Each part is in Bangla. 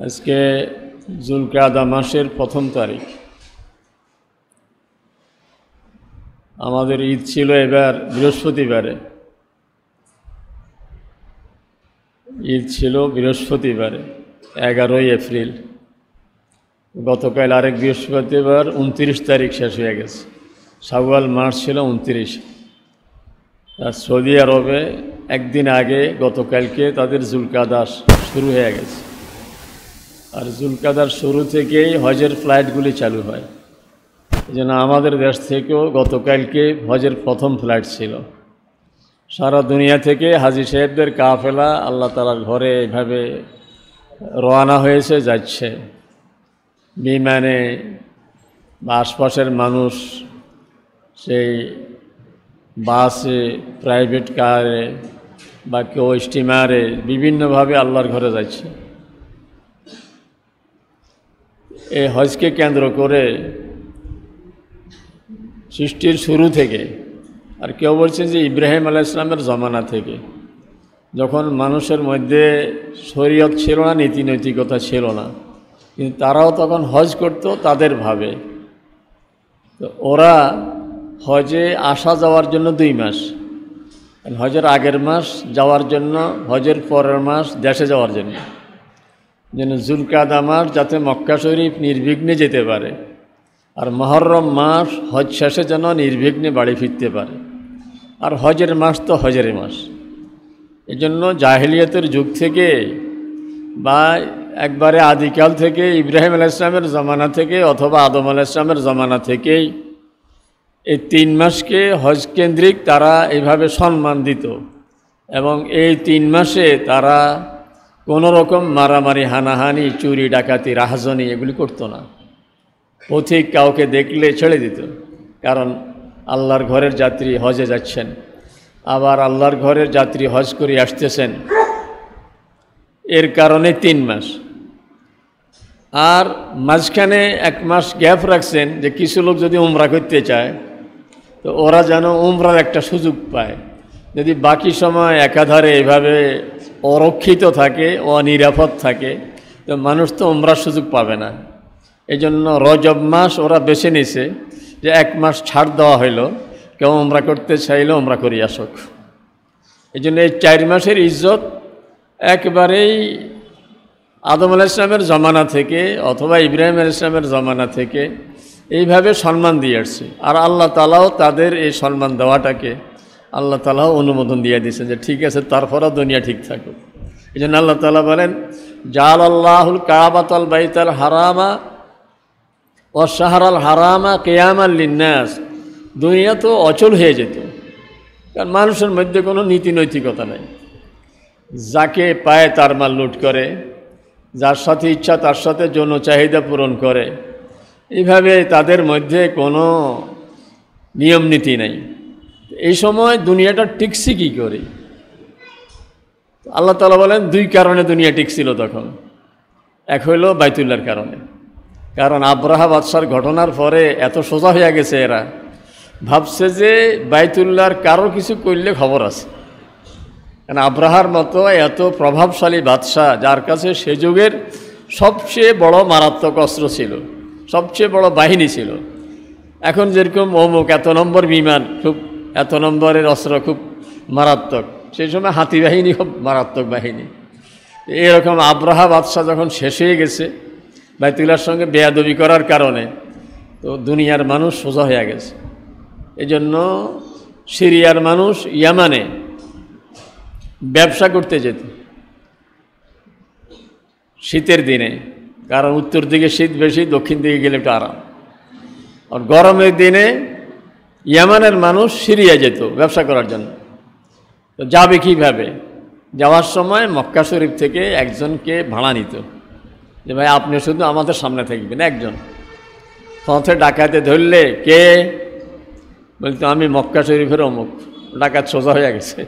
আজকে জুলকাদা মাসের প্রথম তারিখ। আমাদের ঈদ ছিল এবার বৃহস্পতিবারে। ঈদ ছিল বৃহস্পতিবারে 11 এপ্রিল। গতকাল আরেক বৃহস্পতিবার 29 তারিখ শেষ হয়ে গেছে। শাওয়াল মাস ছিল 29। আর সৌদি আরবে একদিন আগে গতকালকে তাদের জুলকাদা শুরু হয়ে গেছে। আর জুলকাদার শুরু থেকেই হজের ফ্লাইটগুলি চালু হয়। এই জন্য আমাদের দেশ থেকেও গতকালকে হজের প্রথম ফ্লাইট ছিল। সারা দুনিয়া থেকে হাজী সাহেবদের কাফেলা আল্লাহ তাআলার ঘরে এইভাবে রওনা হয়েছে, যাচ্ছে। বিমানে বা আশপাশের মানুষ সেই বাসে, প্রাইভেট কারে বা কেউ স্টিমারে বিভিন্নভাবে আল্লাহর ঘরে যাচ্ছে। এই হজকে কেন্দ্র করে সৃষ্টির শুরু থেকে, আর কেউ বলছেন যে ইব্রাহিম আলাইহিস সালামের জমানা থেকে, যখন মানুষের মধ্যে শরীয়ত ছিল না, নীতি নৈতিকতা ছিল না, কিন্তু তারাও তখন হজ করত তাদের ভাবে। তো ওরা হজে আসা যাওয়ার জন্য 2 মাস, হজের আগের মাস যাওয়ার জন্য, হজের পরের মাস দেশে যাওয়ার জন্য, যেন জুলকাদা মাস যাতে মক্কা শরীফ নির্বিঘ্নে যেতে পারে, আর মুহররম মাস হজ শেষে যেন নির্বিঘ্নে বাড়ি ফিরতে পারে। আর হজের মাস তো হজের মাস। এজন্য জাহেলিয়াতের যুগ থেকে বা একবারে আদিকাল থেকে, ইব্রাহিম আলাইহিস সালামের জমানা থেকে অথবা আদম আলাইহিস সালামের জমানা থেকেই এই 3 মাসকে হজ কেন্দ্রিক তারা এইভাবে সম্মান দিত। এবং এই 3 মাসে তারা কোনো রকম মারামারি, হানাহানি, চুরি, ডাকাতি, রাহাজানি এগুলি করতো না। পথিক কাউকে দেখলে ছেড়ে দিত, কারণ আল্লাহর ঘরের যাত্রী হজে যাচ্ছেন, আবার আল্লাহর ঘরের যাত্রী হজ করে আসতেছেন, এর কারণে 3 মাস। আর মাঝখানে 1 মাস গ্যাপ রাখছেন যে কিছু লোক যদি উমরা করতে চায় তো ওরা যেন উমরার একটা সুযোগ পায়। যদি বাকি সময় একাধারে এভাবে অরক্ষিত থাকে, অনিরাপদ থাকে, তো মানুষ তো উমরার সুযোগ পাবে না। এই জন্য রজব মাস ওরা বেছে নিছে যে 1 মাস ছাড় দেওয়া হইল, কেউ উমরা করতে চাইলে উমরা করি আসুক। এই জন্য এই 4 মাসের ইজ্জত একবারেই আদম আলাইহিস সালামের জমানা থেকে অথবা ইব্রাহিম আলাইহিস সালামের জমানা থেকে এইভাবে সম্মান দিয়ে আসছে। আর আল্লাহ তাআলাও তাদের এই সম্মান দেওয়াটাকে আল্লাহ তাআলাও অনুমোদন দিয়ে দিয়েছেন যে ঠিক আছে, তারপরও দুনিয়া ঠিক থাকুক। এই জন্য আল্লাহ তাআলা বলেন, জাআলাল্লাহুল কাবাতাল বাইতাল হারামা ওয়া শাহরাল হারামা কিয়ামান লিন্নাস। দুনিয়া তো অচল হয়ে যেত, কারণ মানুষের মধ্যে কোনো নীতি নৈতিকতা নেই। যাকে পায় তার মাল লুট করে, যার সাথে ইচ্ছা তার সাথে যৌন চাহিদা পূরণ করে। এইভাবে তাদের মধ্যে কোনো নিয়ম নীতি নেই। এই সময় দুনিয়াটা টিকছে কী করে? আল্লাহ তাআলা বলেন 2 কারণে দুনিয়া টিকছিল তখন। এক হইল বাইতুল্লাহর কারণে, কারণ আব্রাহা বাদশার ঘটনার পরে এত সোজা হয়ে গেছে, এরা ভাবছে যে বাইতুল্লাহর কারো কিছু করলে খবর আছে। কারণ আব্রাহার মতো এত প্রভাবশালী বাদশাহ, যার কাছে সে যুগের সবচেয়ে বড় মারাত্মক অস্ত্র ছিল, সবচেয়ে বড় বাহিনী ছিল। এখন যেরকম অমুক এত নম্বর বিমান, খুব এত নম্বরের অস্ত্র খুব মারাত্মক, সেই সময় হাতি বাহিনী খুব মারাত্মক বাহিনী। এরকম আব্রাহা বাদশাহ যখন শেষ হয়ে গেছে বাইতুল্লাহর সঙ্গে বেয়াদবি করার কারণে, তো দুনিয়ার মানুষ সোজা হয়ে গেছে। এই জন্য সিরিয়ার মানুষ ইয়ামানে ব্যবসা করতে যেত শীতের দিনে, কারণ উত্তর দিকে শীত বেশি, দক্ষিণ দিকে গেলে একটু আরাম। আর গরমের দিনে ইয়ামানের মানুষ সিরিয়া যেত ব্যবসা করার জন্য। তো যাবে কীভাবে? যাওয়ার সময় মক্কা শরীফ থেকে একজনকে ভাড়া নিত যে ভাই আপনি শুধু আমাদের সামনে থাকবেন। একজন পথে ডাকাতে ধরলে, কে? বলতো আমি মক্কা শরীফের অমুক। ডাকাত সোজা হয়ে গেছে,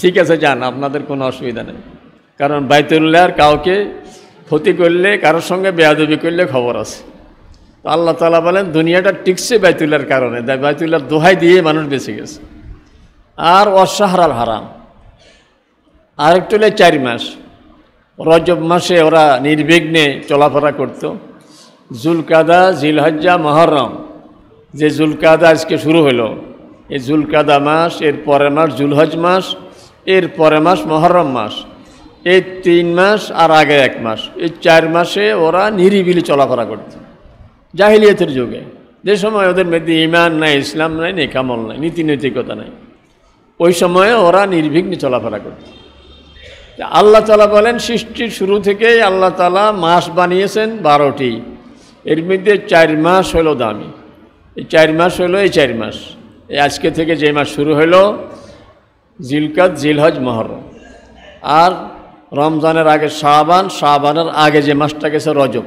ঠিক আছে যান, আপনাদের কোনো অসুবিধা নেই। কারণ বাইতুল্লাহর কাউকে ক্ষতি করলে, কারোর সঙ্গে বেয়াদবি করলে খবর আছে। তো আল্লাহ তাআলা বলেন দুনিয়াটা টিকছে বাইতুল্লাহর কারণে, বাইতুল্লাহর দোহাই দিয়ে মানুষ বেঁচে গেছে। আর ওয়াশ শাহরাল হারাম, আরেকটু হলে 4 মাস। রজব মাসে ওরা নির্বিঘ্নে চলাফেরা করত। জুলকাদা, জিলহজ্জা, মুহররম, যে জুলকাদা আজকে শুরু হলো, এই জুলকাদা মাস, এর পরের মাস জুলহজ মাস, এর পরের মাস মুহররম মাস, এই 3 মাস আর আগে 1 মাস, এই 4 মাসে ওরা নিরিবিলি চলাফেরা করত জাহিলিয়াতের যুগে, যে সময় ওদের মধ্যে ঈমান নাই, ইসলাম নাই, নেকামল নাই, নীতি নৈতিকতা নাই। ওই সময়ে ওরা নির্বিঘ্নে চলাফেরা করত। আল্লাহ তাআলা বলেন, সৃষ্টির শুরু থেকেই আল্লাহ তাআলা মাস বানিয়েছেন 12টি, এর মধ্যে 4 মাস হলো দামি। এই 4 মাস হলো এই 4 মাস, এই আজকে থেকে যে মাস শুরু হলো জিলকাদ, জিলহজ, মুহররম, আর রমজানের আগে শাবান, শাবানের আগে যে মাসটা গেছে রজব,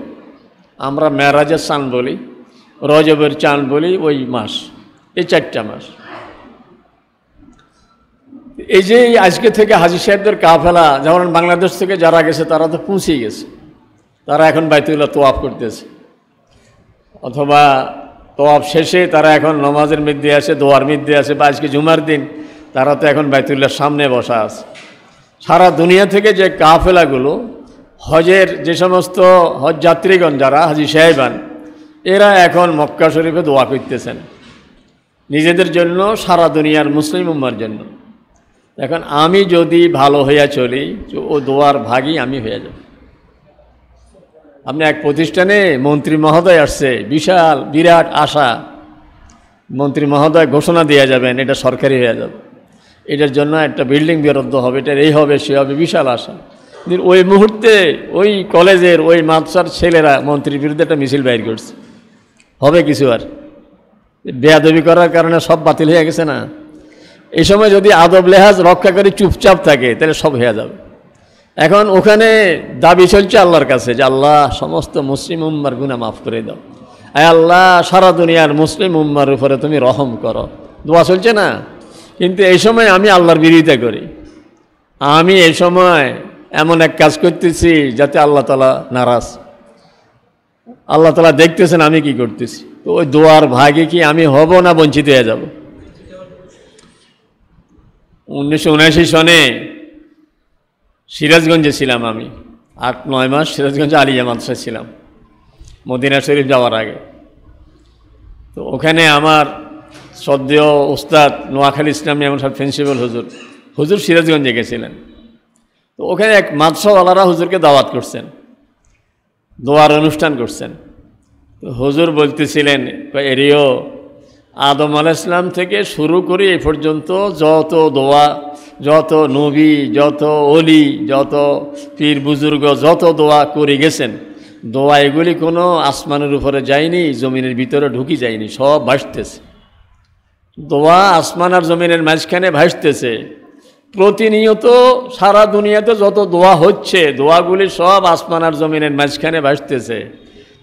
আমরা মেরাজের চাঁদ বলি, রজবের চাঁদ বলি, ওই মাস, এই 4টা মাস। এই যে আজকে থেকে হাজী সাহেবদের কাফেলা, যেমন বাংলাদেশ থেকে যারা গেছে তারা তো পৌঁছেই গেছে, তারা এখন বাইতুল্লাহ তোয়াফ করতেছে, অথবা তোয়াফ শেষে তারা এখন নমাজের মধ্যে আছে, দোয়ার মধ্যে আছে, বা আজকে জুমার দিন তারা তো এখন বাইতুল্লাহর সামনে বসা আছে। সারা দুনিয়া থেকে যে কাফেলাগুলো, হজের যে সমস্ত হজ যাত্রীগণ যারা হাজী সাহেবান, এরা এখন মক্কা শরীফে দোয়া করতেছেন নিজেদের জন্য, সারা দুনিয়ার মুসলিম উম্মার জন্য। এখন আমি যদি ভালো হইয়া চলি, ও দোয়ার ভাগী আমি হয়ে যাব। আপনি এক প্রতিষ্ঠানে মন্ত্রী মহোদয় আসছে, বিশাল বিরাট আশা, মন্ত্রী মহোদয় ঘোষণা দিয়ে যাবেন এটা সরকারি হয়ে যাবে, এটার জন্য একটা বিল্ডিং বরাদ্দ হবে, এটার এই হবে সে হবে, বিশাল আশা। কিন্তু ওই মুহূর্তে ওই কলেজের ওই মাদ্রাসার ছেলেরা মন্ত্রীর বিরুদ্ধে একটা মিছিল বাইর করছে, হবে কিছু? আর বেয়াদবি করার কারণে সব বাতিল হয়ে গেছে না? এই সময় যদি আদব লেহাজ রক্ষা করে চুপচাপ থাকে তাহলে সব হয়ে যাবে। এখন ওখানে দাবি চলছে আল্লাহর কাছে যে আল্লাহ সমস্ত মুসলিম উম্মার গুনাহ মাফ করে দাও, আয় আল্লাহ সারা দুনিয়ার মুসলিম উম্মার উপরে তুমি রহম করো, দোয়া চলছে না? কিন্তু এই সময় আমি আল্লাহর বিরোধিতা করি, আমি এই সময় এমন এক কাজ করতেছি যাতে আল্লাহ তাআলা নারাজ, আল্লাহ তাআলা দেখতেছেন আমি কি করতেছি। তো ওই দোয়ার ভাগে কি আমি হব না বঞ্চিত হয়ে যাব? 1979 সনে সিরাজগঞ্জে ছিলাম আমি, 8-9 মাস সিরাজগঞ্জে আলিয়া মাদ্রাসায় ছিলাম মদিনা শরীফ যাওয়ার আগে। তো ওখানে আমার শ্রদ্ধেয় উস্তাদ নোয়াখালী ইসলামী এমন সব প্রিন্সিপাল হুজুর সিরাজগঞ্জে গেছিলেন। তো ওখানে এক মাদ্রাসাওয়ালারা হুজুরকে দাওয়াত করছেন, দোয়ার অনুষ্ঠান করছেন। তো হুজুর বলতেছিলেন, এরিও আদম আলাইহিস সালাম থেকে শুরু করে এই পর্যন্ত যত দোয়া, যত নবী, যত অলি, যত পীর বুজুর্গ যত দোয়া করে গেছেন, দোয়া এগুলি কোনো আসমানের উপরে যায়নি, জমিনের ভিতরে ঢুকি যায়নি, সব ভাসতেছে। দোয়া আসমান আর জমিনের মাঝখানে ভাসতেছে। প্রতিনিয়ত সারা দুনিয়াতে যত দোয়া হচ্ছে, দোয়াগুলি সব আসমান আর জমিনের মাঝখানে ভাসতেছে।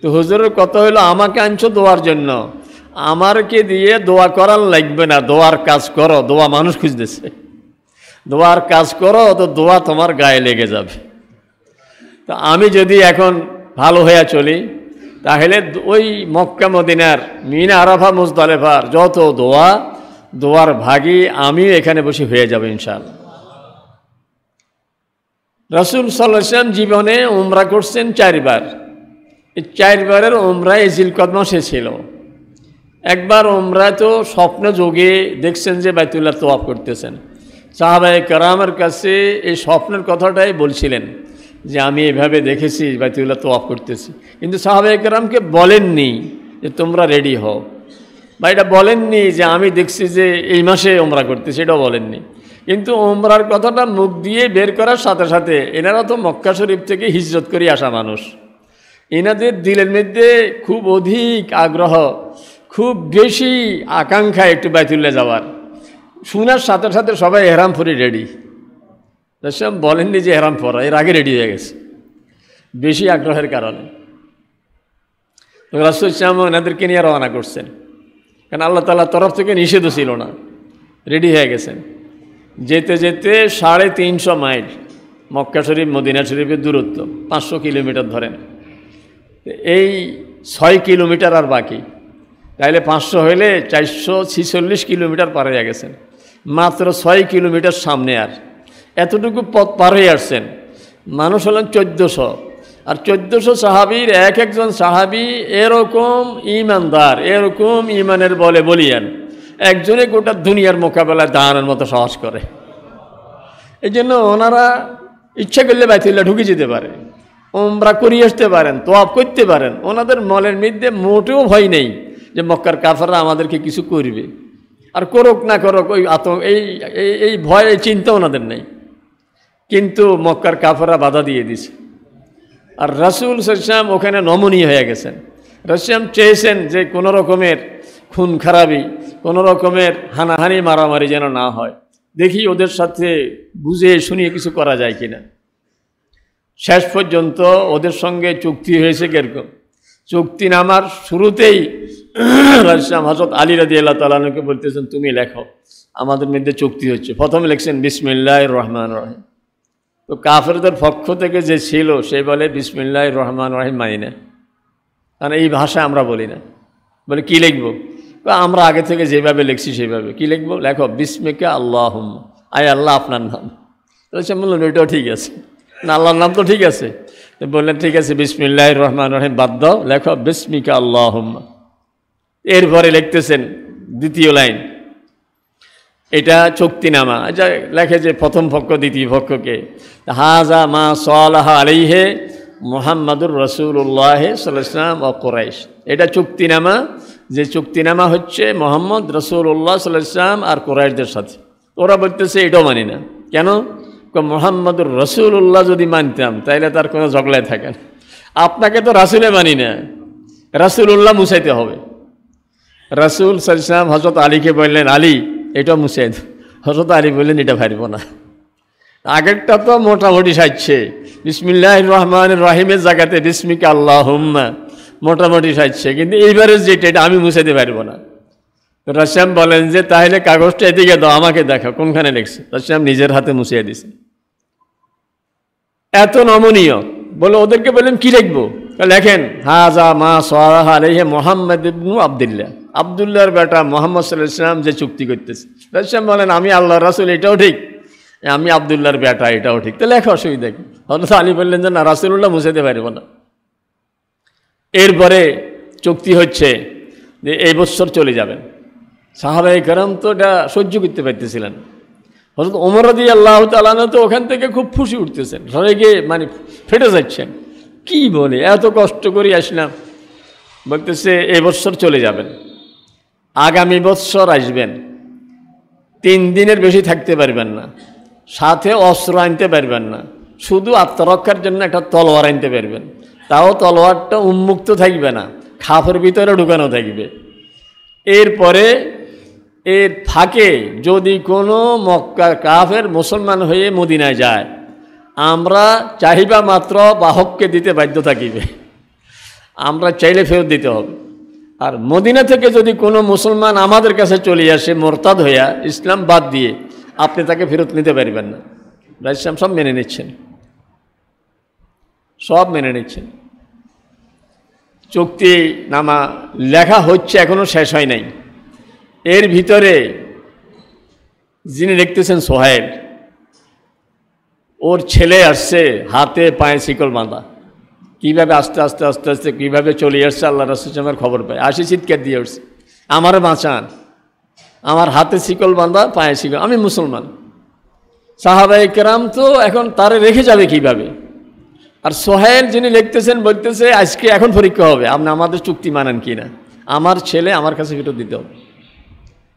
তো হুজুরের কথা হলো, আমাকে আনছো দোয়ার জন্য, আমারকে দিয়ে দোয়া করার লাগবে না, দোয়ার কাজ করো, দোয়া মানুষ খুঁজতেছে, দোয়ার কাজ করো, তো দোয়া তোমার গায়ে লেগে যাবে। তো আমি যদি এখন ভালো হয়ে চলি, তাহলে ওই মক্কা মদিনার মিনা আরাফা মুজদালিফার যত দোয়া, দোয়ার ভাগী আমি এখানে বসে হয়ে যাব ইনশাআল্লাহ। রাসূল সাল্লাল্লাহু আলাইহি ওয়াসাল্লাম জীবনে উমরা করছেন 4 বার। এই 4 বারের উমরা এই জিলকদ মাসে ছিল। একবার উমরায় তো স্বপ্ন যোগে দেখছেন যে বাইতুল্লাহ তোয়াফ করতেছেন। সাহাবায়ে কেরামের কাছে এই স্বপ্নের কথাটাই বলছিলেন যে আমি এভাবে দেখেছি বাইতুল্লাহ তোয়াফ করতেছি, কিন্তু সাহাবায়ে কেরামকে বলেননি যে তোমরা রেডি হও, বা এটা বলেননি যে আমি দেখছি যে এই মাসে উমরা করতেছি, এটাও বলেননি। কিন্তু উমরার কথাটা মুখ দিয়ে বের করার সাথে সাথে এনারা তো মক্কা শরীফ থেকে হিজরত করে আসা মানুষ, এনাদের দিলের মধ্যে খুব অধিক আগ্রহ, খুব বেশি আকাঙ্ক্ষা একটু বাইতুল্লাহ যাওয়ার। শোনার সাথে সাথে সবাই এহরাম পরে রেডি। রাসূল বলেননি যে এহরাম পরা, এর আগে রেডি হয়ে গেছে বেশি আগ্রহের কারণে। রাসূল সাল্লাল্লাহু এনাদেরকে নিয়ে রওনা করছেন, কারণ আল্লাহ তাআলার তরফ থেকে নিষেধও ছিল না, রেডি হয়ে গেছেন। যেতে যেতে 350 মাইল মক্কা শরীফ মদিনা শরীফের দূরত্ব, 500 কিলোমিটার ধরেন। এই 6 কিলোমিটার আর বাকি, তাইলে 500 হইলে 446 কিলোমিটার পার হয়ে গেছেন। মাত্র 6 কিলোমিটার সামনে, আর এতটুকু পথ পার হয়ে আসছেন। মানুষ হলেন 1400, আর 1400 সাহাবীর এক একজন সাহাবী এরকম ঈমানদার, এরকম ঈমানের বলে বলিয়ান, একজনে গোটা দুনিয়ার মোকাবেলায় দাঁড়ানোর মতো সাহস করে। এই জন্য ওনারা ইচ্ছা করলে বাইতুল্লাহ ঢুকে যেতে পারে, উমরা করিয়ে আসতে পারেন, তোয়াফ করতে পারেন। ওনাদের মনের মধ্যে মোটেও ভয় নেই যে মক্কার কাফেররা আমাদেরকে কিছু করবে, আর করুক না করুক ওই আতঙ্ক, এই ভয়, এই চিন্তা ওনাদের নেই। কিন্তু মক্কার কাফেররা বাধা দিয়ে দিছে, আর রাসূল সাল্লাল্লাহু আলাইহি ওয়াসাল্লাম ওখানে নমনীয় হয়ে গেছেন। রাসূল চেয়েছেন যে কোনো রকমের খুন খারাপি, কোনো রকমের হানাহানি মারামারি যেন না হয়, দেখি ওদের সাথে বুঝে শুনিয়ে কিছু করা যায় কিনা। শেষ পর্যন্ত ওদের সঙ্গে চুক্তি হয়েছে কিরকম, চুক্তি নামার শুরুতেই হযরত আলী রাদিয়াল্লাহু তাআলা আনহুকে বলতেছেন, তুমি লেখো আমাদের মধ্যে চুক্তি হচ্ছে। প্রথমে লিখছেন বিসমিল্লাহির রহমানির রহিম। তো কাফেরদের পক্ষ থেকে যে ছিল সে বলে বিসমিল্লাহির রহমানির রহিম মানি না, কারণ এই ভাষা আমরা বলি না। বলে কি লিখবো? আমরা আগে থেকে যেভাবে লিখছি সেভাবে। কি লিখবো? লেখো বিসমিকা আল্লাহুম্মা, আয় আল্লাহ আপনার নাম। সে বললেন ওইটাও ঠিক আছে, না আল্লাহর নাম তো ঠিক আছে। তো বললেন ঠিক আছে, বিসমিল্লাহির রহমানির রহিম বাদ দাও, লেখো বিসমিকা আল্লাহুম্মা। এরপরে লিখতেছেন দ্বিতীয় লাইন, এটা চুক্তিনামা। যা লেখে যে প্রথম পক্ষ দ্বিতীয় পক্ষকে, হাজা মা সালাহা আলাইহি মুহাম্মাদুর রাসূলুল্লাহ সাল্লাল্লাহু আলাইহি ওয়াসাল্লাম ও কুরাইশ। এটা চুক্তিনামা, যে চুক্তিনামা হচ্ছে মুহাম্মদ রাসূলুল্লাহ সাল্লাল্লাহু আলাইহি ওয়াসাল্লাম আর কুরাইশদের সাথে। ওরা বলতেছে এটাও মানি না। কেন? মুহাম্মাদুর রাসূলুল্লাহ যদি মানতাম তাইলে তার কোনো ঝগড়ায় থাকে না। আপনাকে তো রাসূলে মানি না, রাসূলুল্লাহ মুছাইতে হবে। রাসূল সাল্লাল্লাহু আলাইহি ওয়াসাল্লাম হযরত আলীকে বললেন, আলী এটা মুছে দাও। হযরত আলী বললেন এটা পারব না। আগেরটা তো মোটামুটি সাজছে, বিসমিল্লাহির রহমানির রহিমের জায়গাতে বিসমিকা আল্লাহুম্মা মোটামুটি সাজছে, কিন্তু এইবারে যেটা এটা আমি মুছাইতে পারব না। রাসূল বলেন যে তাহলে কাগজটা এদিকে দাও, আমাকে দেখো কোনখানে লিখছে। রাসূল নিজের হাতে মুছিয়ে দিয়েছেন। এত নমনীয়। বলে ওদেরকে বললেন কি লিখবো? লেখেন হাজা মা সালাহা আলাইহি মুহাম্মদ ইবনু আব্দুল্লাহ, আব্দুল্লাহর বেটা মুহাম্মদ সাল্লাল্লাহু আলাইহি ওয়াসাল্লাম যে চুক্তি করতেছে। রাসূল বলেন আমি আল্লাহর রাসূল, এটাও ঠিক, আমি আব্দুল্লাহর বেটা, এটাও ঠিক। তো লেখো, অসুবিধা কি? হযরত আলী বললেন যে না, রাসূলুল্লাহ মুছাইতে পারব না। এরপরে চুক্তি হচ্ছে যে এই বছর চলে যাবেন। সাহাবায়ে কেরাম তো এটা সহ্য করতে পারতেছিলেন। হযরত ওমর রাদিয়াল্লাহু তাআলা আনহু তো ওখান থেকে খুব খুশি উঠতেছেন, রেগে মানে ফেটে যাচ্ছেন। কি বলে, এত কষ্ট করে আসলাম। বলতেছে এই বছর চলে যাবেন, আগামী বছর আসবেন, 3 দিনের বেশি থাকতে পারবেন না, সাথে অস্ত্র আনতে পারবেন না, শুধু আত্মরক্ষার জন্য একটা তলোয়ার আনতে পারবেন, তাও তলোয়ারটা উন্মুক্ত থাকবে না, খাপের ভিতরে ঢুকানো থাকবে। এরপরে এর ফাঁকে যদি কোনো মক্কার কাফের মুসলমান হয়ে মদিনায় যায়, আমরা চাহিবা মাত্র বাহককে দিতে বাধ্য থাকিবে, আমরা চাইলে ফেরত দিতে হবে। আর মদিনা থেকে যদি কোনো মুসলমান আমাদের কাছে চলে আসে মোরতাদ হইয়া, ইসলাম বাদ দিয়ে, আপনি তাকে ফেরত নিতে পারবেন না। রাসূল সব মেনে নিচ্ছেন, সব মেনে নিচ্ছেন। চুক্তি নামা লেখা হচ্ছে, এখনো শেষ হয় নাই। এর ভিতরে যিনি লিখতেছেন সোহাইল, ওর ছেলে আসছে হাতে পায়ে শিকল বাঁধা। কীভাবে আস্তে আস্তে আস্তে আস্তে কীভাবে চলে আসছে আল্লাহ রাসূল আমার খবর পায়, আসি চিৎকার দিয়ে উঠছে, আমার বাঁচান, আমার হাতে শিকল বাঁধা পায়ে শিকল, আমি মুসলমান। সাহাবায়ে কেরাম তো এখন তারে রেখে যাবে কিভাবে? আর সোহাইল যিনি লিখতেছেন বলতেছে আজকে এখন পরীক্ষা হবে, আপনি আমাদের চুক্তি মানেন কি না, আমার ছেলে আমার কাছে ফেরত দিতে হবে।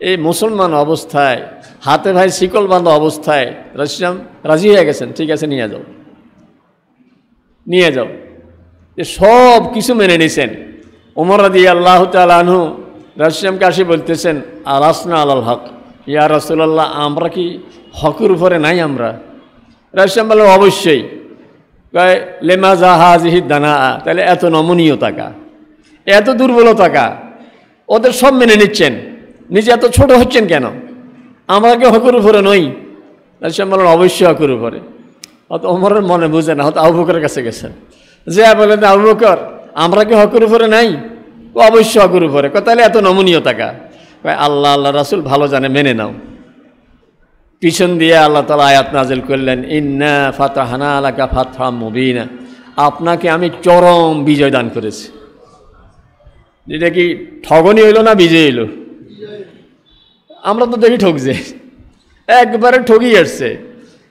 এই মুসলমান অবস্থায়, হাতে ভাই শিকল বাঁধা অবস্থায় রাসূল রাজি হয়ে গেছেন, ঠিক আছে নিয়ে যাও, নিয়ে যাও। সব কিছু মেনে নিছেন। ওমর রাদিয়াল্লাহু তাআলা আনহু রাসূলকে আসি বলতেছেন আলাসনা আলাল হক, ইয়া রাসূলুল্লাহ আমরা কি হকের উপরে নাই? আমরা রাসূল বললেন অবশ্যই। কয় লেমাজা হাজিহি দানা, তাহলে এত নমনীয়তা কা, এত দুর্বলতা কা? ওদের সব মেনে নিচ্ছেন, নিজে এত ছোট হচ্ছেন কেন? আমরা কি হকের উপরে নই? রাসূল বললেন অবশ্যই হকের উপরে। অত ওমরের মনে বুঝে না, হয়তো আবু বকরের কাছে গেছেন, যে বলেন আবু বকর আমরা কি হকের উপরে নাই? ও অবশ্যই হকের উপরে। তাহলে এত নমনীয়তা কা? আল্লাহ আল্লাহ রাসূল ভালো জানে, মেনে নাও। পিছন দিয়ে আল্লাহ তাআলা আয়াত নাযিল করলেন, ইন্না ফাতাহনা লাকা ফাতহাম মুবিনা, আপনাকে আমি চরম বিজয় দান করেছি। যেটা কি ঠগনি হইল না বিজয় হইল? আমরা তো দেখি ঠকছে, একবারে ঠকি আসছে।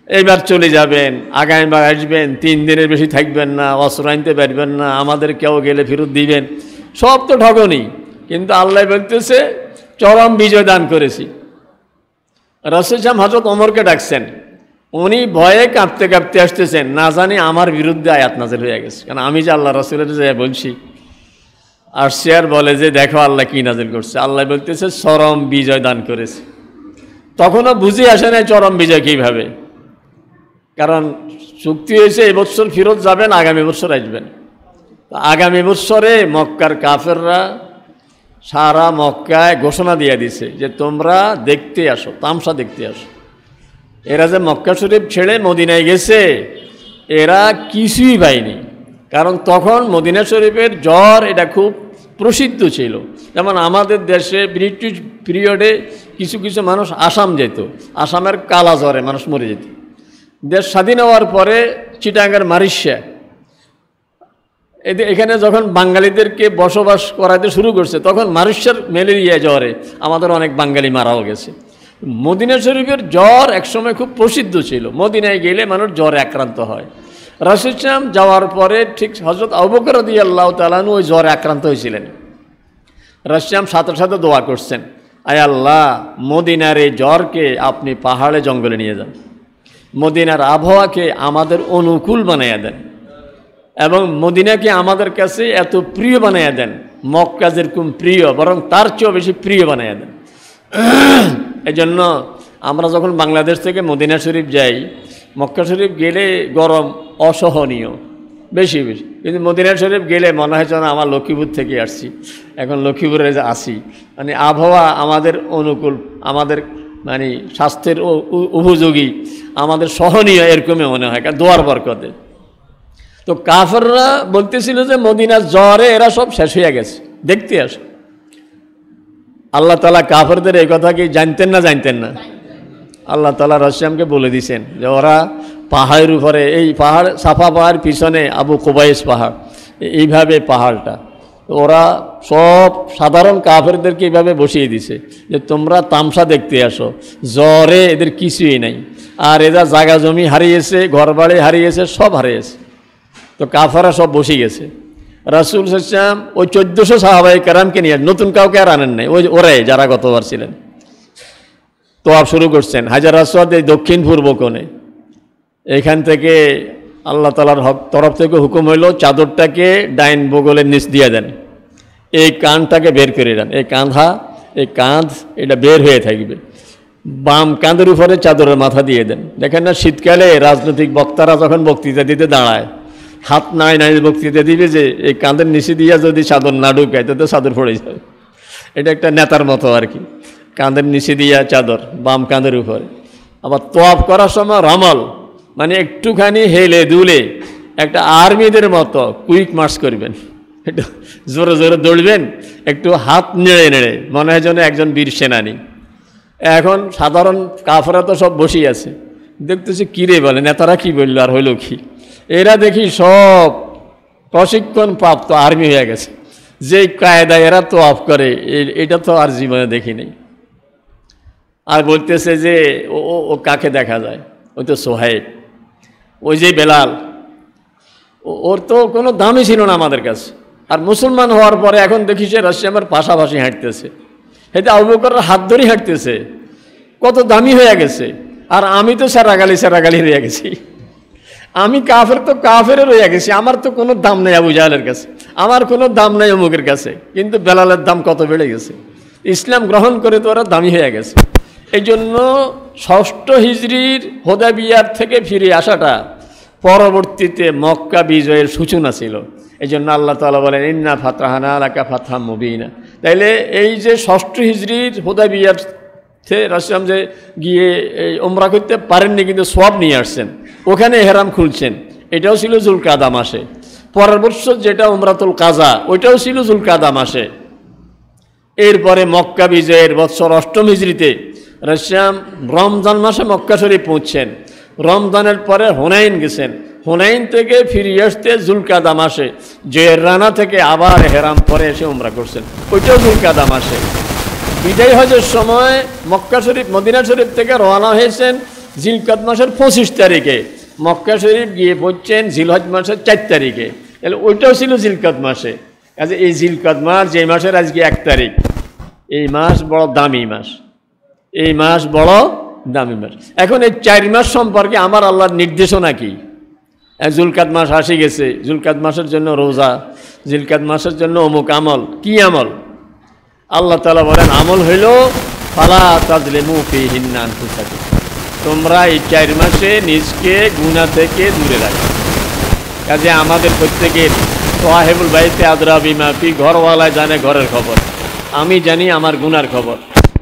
এইবার চলে যাবেন, আগামীবার আসবেন, 3 দিনের বেশি থাকবেন না, অস্ত্র আনতে পারবেন না, আমাদের কেউ গেলে ফেরত দিবেন, সব তো ঠগনি। কিন্তু আল্লাহ বলতেছে চরম বিজয় দান করেছি। রাসূল সাহেব হযরত ওমরকে ডাকছেন, উনি ভয়ে কাঁপতে কাঁপতে আসতেছেন, না জানি আমার বিরুদ্ধে আয়াত নাযিল হয়ে গেছে। কারণ আমি যে আল্লাহ রাসূলের যে বলছি, আর সে আর বলে যে দেখো আল্লাহ কি নাযিল করছে। আল্লাহ বলতেছে চরম বিজয় দান করেছে। তখনও বুঝে আসে না চরম বিজয় কীভাবে, কারণ চুক্তি হয়েছে এবছর ফেরত যাবেন, আগামী বছর আসবেন। আগামী বছরে মক্কার কাফেররা সারা মক্কায় ঘোষণা দিয়ে দিছে যে তোমরা দেখতে আসো, তামসা দেখতে আসো। এরা যে মক্কা শরীফ ছেড়ে মদিনায় গেছে, এরা কিছুই পায়নি। কারণ তখন মদিনা শরীফের জ্বর এটা খুব প্রসিদ্ধ ছিল। যেমন আমাদের দেশে ব্রিটিশ পিরিয়ডে কিছু কিছু মানুষ আসাম যেত, আসামের কালা জ্বরে মানুষ মরে যেত। দেশ স্বাধীন হওয়ার পরে চিটাগাঙ্গের মারিশা, এখানে যখন বাঙালিদেরকে বসবাস করাতে শুরু করছে, তখন মারিশার ম্যালেরিয়া জ্বরে আমাদের অনেক বাঙালি মারাও গেছে। মদিনা শরীফের জ্বর একসময় খুব প্রসিদ্ধ ছিল, মদিনায় গেলে মানুষ জ্বরে আক্রান্ত হয়। রাসূল সাল্লাল্লাহু যাওয়ার পরে ঠিক হযরত আবু বকর রাদিয়াল্লাহু তাআলা আনহু ওই জ্বরে আক্রান্ত হয়েছিলেন। রাসূল সাল্লাল্লাহু সাথে সাথে দোয়া করছেন, আয় আল্লাহ, মদিনার এই জ্বরকে আপনি পাহাড়ে জঙ্গলে নিয়ে যান, মদিনার আবহাওয়াকে আমাদের অনুকূল বানাইয়া দেন, এবং মদিনাকে আমাদের কাছে এত প্রিয় বানাইয়া দেন, মক্কা যেরকম প্রিয় বরং তার চেয়েও বেশি প্রিয় বানাইয়া দেন। এই জন্য আমরা যখন বাংলাদেশ থেকে মদিনা শরীফ যাই, মক্কা শরীফ গেলে গরম অসহনীয় বেশি বেশি, কিন্তু মদিনা শরীফ গেলে মনে হয় যেন আমার লক্ষ্মীপুর থেকে আসছি, এখন লক্ষ্মীপুরে যে আসি। মানে আবহাওয়া আমাদের অনুকূল, আমাদের মানে স্বাস্থ্যের উপযোগী, আমাদের সহনীয়, এরকমই মনে হয় দোয়ার বরকতে। তো কাফেররা বলতেছিল যে মদিনার জ্বরে এরা সব শেষ হয়ে গেছে, দেখতে আসো। আল্লাহ তাআলা কাফেরদের এই কথা কি জানতেন না জানতেন না? আল্লাহ তাআলা রাসূলকে বলে দিয়েছেন যে ওরা পাহাড়ের উপরে, এই পাহাড় সাফা পাহাড় পিছনে আবু কুবাইস পাহাড়, এইভাবে পাহাড়টা ওরা সব সাধারণ কাফেরদেরকে এইভাবে বসিয়ে দিছে যে তোমরা তামসা দেখতে আসো, জ্বরে এদের কিছুই নাই। আর এরা জায়গা জমি হারিয়েছে, ঘরবাড়ি হারিয়েছে, সব হারিয়েছে। তো কাফেররা সব বসে গেছে। রাসূল সাল্লাল্লাহু আলাইহি ওয়াসাল্লাম ওই 1400 সাহাবায়ে কেরামকে নিয়ে, নতুন কাউকে আর আনেন নাই, ওরাই যারা গতবার ছিলেন, তোয়াফ শুরু করছেন হাজার আসওয়াদ এই দক্ষিণ পূর্ব কোণে। এখান থেকে আল্লাহ তাআলার তরফ থেকে হুকুম হইল চাদরটাকে ডাইন বগলের নিচ দিয়ে দেন, এই কাঁধটাকে বের করে দেন, এই কাঁধ এটা বের হয়ে থাকবে, বাম কাঁধের উপরে চাদরের মাথা দিয়ে দেন। দেখেন না শীতকালে রাজনৈতিক বক্তারা যখন বক্তৃতা দিতে দাঁড়ায়, হাত নাই বক্তৃতা দিবে যে এই কাঁধের নিচে দিয়ে যদি চাদর না ঢুকায় তো চাদর পড়ে যাবে। এটা একটা নেতার মতো আর কি, কাঁধের নিচে দিয়া চাদর বাম কাঁধের উপরে। আবার তোয়াফ করার সময় রমল, মানে একটুখানি হেলে দুলে একটা আর্মিদের মতো কুইক মার্চ করবেন, একটু জোরে জোরে দৌড়বেন, একটু হাত নেড়ে নেড়ে, মনে হয় যেন একজন বীর সেনানী। এখন সাধারণ কাফেররা তো সব বসেই আছে, দেখতেছি কিরে বলে নেতারা কি বললো আর হইল কি, এরা দেখি সব প্রশিক্ষণ প্রাপ্ত আর্মি হয়ে গেছে, যে কায়দায় এরা তোয়াফ করে এটা তো আর জীবনে দেখি নেই। আর বলতেছে যে ও কাকে দেখা যায়, ওই তো সোহাইব, ওই যে বেলাল, ওর তো কোনো দামই ছিল না আমাদের কাছে। আর মুসলমান হওয়ার পরে এখন দেখি সে রাশিয়ামের পাশাপাশি হাঁটতেছে, এতে আবু বকরের হাত ধরেই হাঁটতেছে, কত দামি হয়ে গেছে। আর আমি তো সেরাগালি হয়ে গেছি, আমি কাফের তো কাফেরও রয়ে গেছি, আমার তো কোনো দাম নেই আবু জাহেলের কাছে, আমার কোনো দাম নেই অমুকের কাছে। কিন্তু বেলালের দাম কত বেড়ে গেছে, ইসলাম গ্রহণ করে তো ওরা দামি হয়ে গেছে। এই জন্য 6ষ্ঠ হিজরির হুদায়বিয়ার থেকে ফিরে আসাটা পরবর্তীতে মক্কা বিজয়ের সূচনা ছিল। এই জন্য আল্লাহ তাআলা বলেন ইন্না ফাতাহনা লাকা ফাতহাম মুবিনা। তাইলে এই যে 6ষ্ঠ হিজরির হুদায়বিয়ার রাসূল যে গিয়ে উমরা করতে পারেননি, কিন্তু সওয়াব নিয়ে আসছেন, ওখানে ইহরাম খুলছেন, এটাও ছিল যুলকাদা মাসে। পরের বছর যেটা উমরাতুল কাজা, ওইটাও ছিল যুলকাদা মাসে। এরপরে মক্কা বিজয়ের বৎসর 8ম হিজরিতে রাসূল রমজান মাসে মক্কা শরীফ পৌঁছছেন, রমজানের পরে হুনাইন গেছেন, হুনাইন থেকে ফিরে আসতে জুলকাদা মাসে জেরানা থেকে আবার হেরাম পরে এসে উমরা করছেন, ওইটাও জুলকাদা মাসে। বিদায় হজের সময় মক্কা শরীফ মদিনা শরীফ থেকে রওনা হয়েছেন জিলকাদ মাসের 25 তারিখে, মক্কা শরীফ গিয়ে পৌঁছছেন জিলহজ মাসের 4 তারিখে, তাহলে ওইটাও ছিল জিলকাদ মাসে। কাজে এই জিলকাদ মাস যে মাসের আজকে 1 তারিখ, এই মাস বড় দামি মাস, এই মাস বড় দামি মাস। এখন এই 4 মাস সম্পর্কে আমার আল্লাহর নির্দেশনা কি? জুলকাদ মাস আসে গেছে, জুলকাদ মাসের জন্য রোজা, জিলকাদ মাসের জন্য অমুক আমল। কি আমল? আল্লাহ তাআলা বলেন আমল হইল ফালা তাজলিমু ফীহিন্না আনফুসাকুম, তোমরা এই 4 মাসে নিজকে গুনাহ থেকে দূরে রাখো। কাজে আমাদের প্রত্যেকের সাহেবুল বাইতে আদরা বিমা ফি, ঘরওয়ালায় জানে ঘরের খবর, আমি জানি আমার গুনার খবর।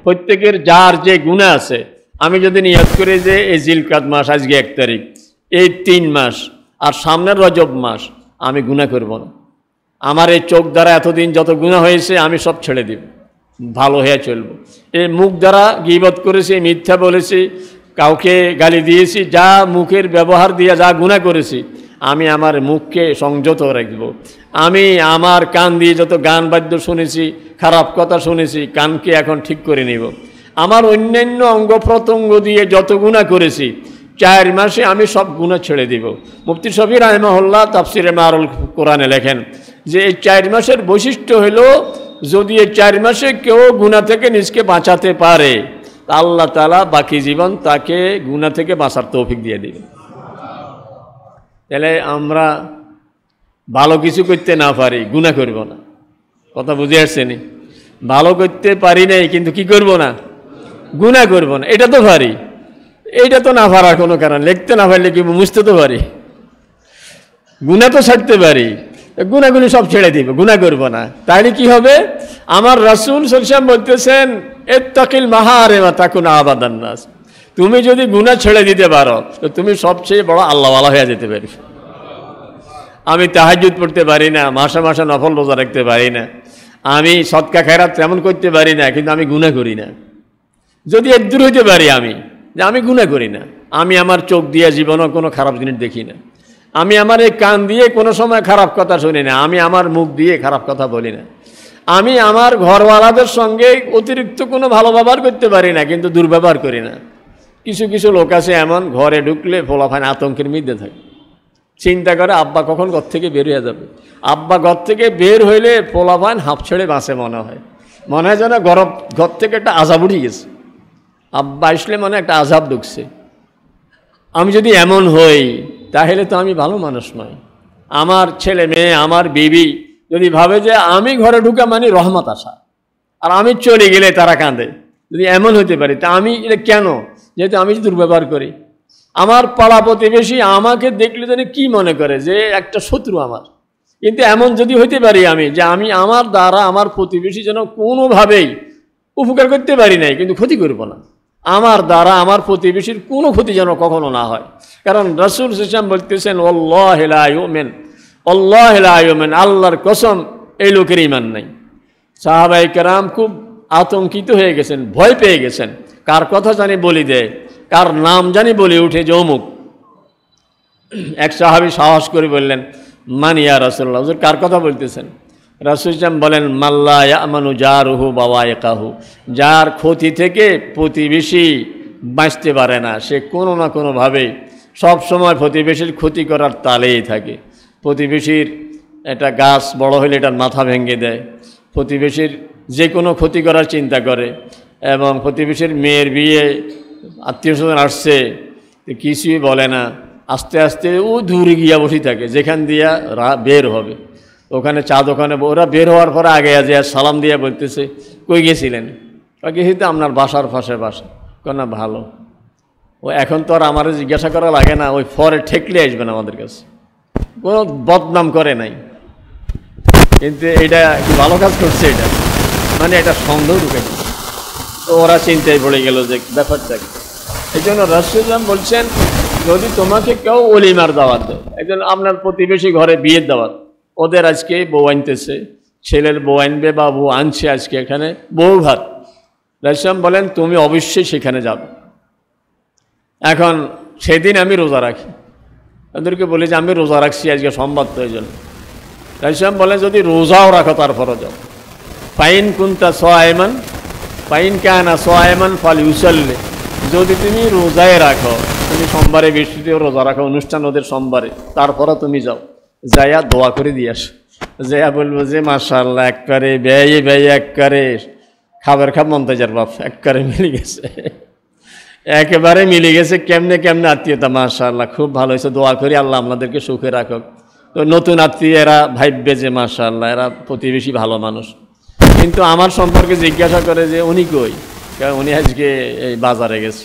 প্রত্যেকের যার যে গুনাহ আছে, আমি যদি নিয়ত করি যে এই জিলকাদ মাস আজকে 1 তারিখ, এই 3 মাস আর সামনের রজব মাস আমি গুনাহ করব না, আমার এই চোখ দ্বারা এতদিন যত গুনাহ হয়েছে আমি সব ছেড়ে দিব, ভালো হয়ে চলব। এই মুখ দ্বারা গীবত করেছি, মিথ্যা বলেছি, কাউকে গালি দিয়েছি, যা মুখের ব্যবহার দিয়ে যা গুনাহ করেছি, আমি আমার মুখকে সংযত রাখব। আমি আমার কান দিয়ে যত গান বাদ্য শুনেছি, খারাপ কথা শুনেছি, কানকে এখন ঠিক করে নিব। আমার অন্যান্য অঙ্গ প্রত্যঙ্গ দিয়ে যত গুনাহ করেছি 4 মাসে আমি সব গুনাহ ছেড়ে দিব। মুফতি শফি রাহিমাহুল্লাহ তাফসিরে মারুল কোরআনে লেখেন যে এই 4 মাসের বৈশিষ্ট্য হলো, যদি এই 4 মাসে কেউ গুনাহ থেকে নিজকে বাঁচাতে পারে, আল্লাহ তাআলা বাকি জীবন তাকে গুনাহ থেকে বাঁচার তৌফিক দিয়ে দিবে। তাহলে আমরা ভালো কিছু করতে না পারি, গুনাহ করব না। কথা বুঝে আসছেনি? ভালো করতে পারি নাই কিন্তু কি করব না? গুনাহ করব না। এটা তো পারি, এইটা তো না পারার কোনো কারণ, লিখতে না পারলে কি মুছতে তো পারি, গুনাহ তো ছাড়তে পারি, গুনাহগুলি সব ছেড়ে দিব, গুনাহ করব না। তাহলে কি হবে? আমার রাসূল সাল্লাল্লাহু আলাইহি ওয়াসাল্লাম বলতেছেন ইত্তাকিল মাহারিমা তাকুন আবাদান নাস, তুমি যদি গুনাহ ছেড়ে দিতে পারো তো তুমি সবচেয়ে বড় আল্লাহওয়ালা হয়ে যেতে পারবে। আমি তাহাজ্জুদ পড়তে পারি না, মাসে মাসে নফল রোজা রাখতে পারি না, আমি সদকা খেরাত তেমন করতে পারি না, কিন্তু আমি গুনাহ করি না। যদি একদূর হইতে পারি আমি যে আমি গুনাহ করি না, আমি আমার চোখ দিয়ে জীবনে কোনো খারাপ জিনিস দেখি না, আমি আমার এই কান দিয়ে কোনো সময় খারাপ কথা শুনি না, আমি আমার মুখ দিয়ে খারাপ কথা বলি না, আমি আমার ঘরওয়ালাদের সঙ্গে অতিরিক্ত কোনো ভালো ব্যবহার করতে পারি না, কিন্তু দুর্ব্যবহার করি না। কিছু কিছু লোক আছে এমন, ঘরে ঢুকলে ফোলাফান আতঙ্কের মধ্যে থাকে, চিন্তা করে আব্বা কখন ঘর থেকে বের হয়ে যাবে। আব্বা ঘর থেকে বের হইলে ফোলাফান হাঁপ ছেড়ে বাঁচে, মনে হয় যেন ঘর থেকে একটা আজাব উঠে গেছে, আব্বা আসলে মনে একটা আজাব ঢুকছে। আমি যদি এমন হই তাহলে তো আমি ভালো মানুষ নয়। আমার ছেলে মেয়ে, আমার বিবি যদি ভাবে যে আমি ঘরে ঢুকা মানে রহমত আসা, আর আমি চলে গেলে তারা কাঁদে, যদি এমন হতে পারি তা আমি এটা কেন? যেহেতু আমি দুর্ব্যবহার করি। আমার পাড়া প্রতিবেশী আমাকে দেখলে যেন কি মনে করে যে একটা শত্রু আমার। কিন্তু এমন যদি হইতে পারি আমি যে আমি আমার দ্বারা আমার প্রতিবেশী যেন কোনোভাবেই উপকার করতে পারি নাই, কিন্তু ক্ষতি করব না, আমার দ্বারা আমার প্রতিবেশীর কোনো ক্ষতি যেন কখনো না হয়। কারণ রাসূল সাল্লাল্লাহু আলাইহি ওয়াসাল্লাম বলতেছেন ওয়াল্লাহি লা ইউমিন, আল্লাহি লা ইউমিন, আল্লাহর কসম এই লোকের ঈমান নাই। সাহাবায়ে কেরাম খুব আতঙ্কিত হয়ে গেছেন, ভয় পেয়ে গেছেন, কার কথা জানি বলি দেয়, কার নাম জানি বলে উঠে যে অমুক। এক সাহাবী সাহস করে বললেন মান ইয়া রাসূলুল্লাহ, হুজুর কার কথা বলতেছেন? রাসূল সাল্লাল্লাহু আলাইহি ওয়াসাল্লাম বলেন মাল্লা ইয়ামানু জারুহু বাওয়াইকাহু, যার ক্ষতি থেকে প্রতিবেশী বাঁচতে পারে না, সে কোনো না কোনোভাবে সবসময় প্রতিবেশীর ক্ষতি করার তালেই থাকে। প্রতিবেশীর একটা গাছ বড় হলে এটার মাথা ভেঙে দেয়, প্রতিবেশীর যে কোনো ক্ষতি করার চিন্তা করে, এবং প্রতিবেশীর মেয়ের বিয়ে আত্মীয় স্বজন আসছে কিছুই বলে না, আস্তে আস্তে ও দূরে গিয়া বসে থাকে, যেখান দিয়া বের হবে ওখানে চা দোকানে ওরা বের হওয়ার পরে আগে যে সালাম দিয়া বলতেছে কই গেছিলেন? গেছি তো আপনার বাসার পাশে বাসা। না ভালো, ও এখন তো আর আমার জিজ্ঞাসা করা লাগে না, ওই ফরে ঠেকলে আসবেন আমাদের কাছে, কোনো বদনাম করে নাই। কিন্তু এটা কি ভালো কাজ করছে? এটা মানে এটা সন্দেহ ঢুকে, তো ওরা চিন্তায় পড়ে গেল যে ব্যাপারটা কি। এই জন্য রাসূল বলছেন যদি তোমাকে কেউ ওলিমার দাওয়াত দেয়, একজন আপনার প্রতিবেশী ঘরে বিয়ের দাওয়াত, ওদের আজকে বউ আনতেছে, ছেলের বউ আনবে বা বউ আনছে আজকে এখানে বউ ভাত, রাসূল বলেন তুমি অবশ্যই সেখানে যাবে। এখন সেদিন আমি রোজা রাখি, ওদেরকে বলি যে আমি রোজা রাখছি আজকে সোমবার, তো এই জন্য রাসূল বলেন যদি রোজাও রাখো তারপরে যাও। ফাইন কুনতা সায়মান ফাইন কানা সায়মান ফালইউসাল্লি, যদি তুমি রোজায় রাখো, তুমি সোমবারে বৃহস্পতিবার রোজা রাখো, অনুষ্ঠান ওদের সোমবারে, তারপরে তুমি যাও, যাইয়া দোয়া করে দিয়ে আসো। যাইয়া বলবো যে মাশাআল্লাহ একবারে ব্যয়ে ব্যয়ে একবারে খাবার খাব মন্তাজার বাপ একবারে মিলে গেছে, একেবারে মিলে গেছে। কেমনে কেমনে আত্মীয়তা, মাশাআল্লাহ খুব ভালো হয়েছে, দোয়া করি আল্লাহ আপনাদেরকে সুখে রাখুক। তো নতুন আত্মীয় এরা ভাববে যে মাশাআল্লাহ এরা প্রতিবেশী ভালো মানুষ, কিন্তু আমার সম্পর্কে জিজ্ঞাসা করে যে উনি কই, উনি আজকে এই বাজারে গেছে,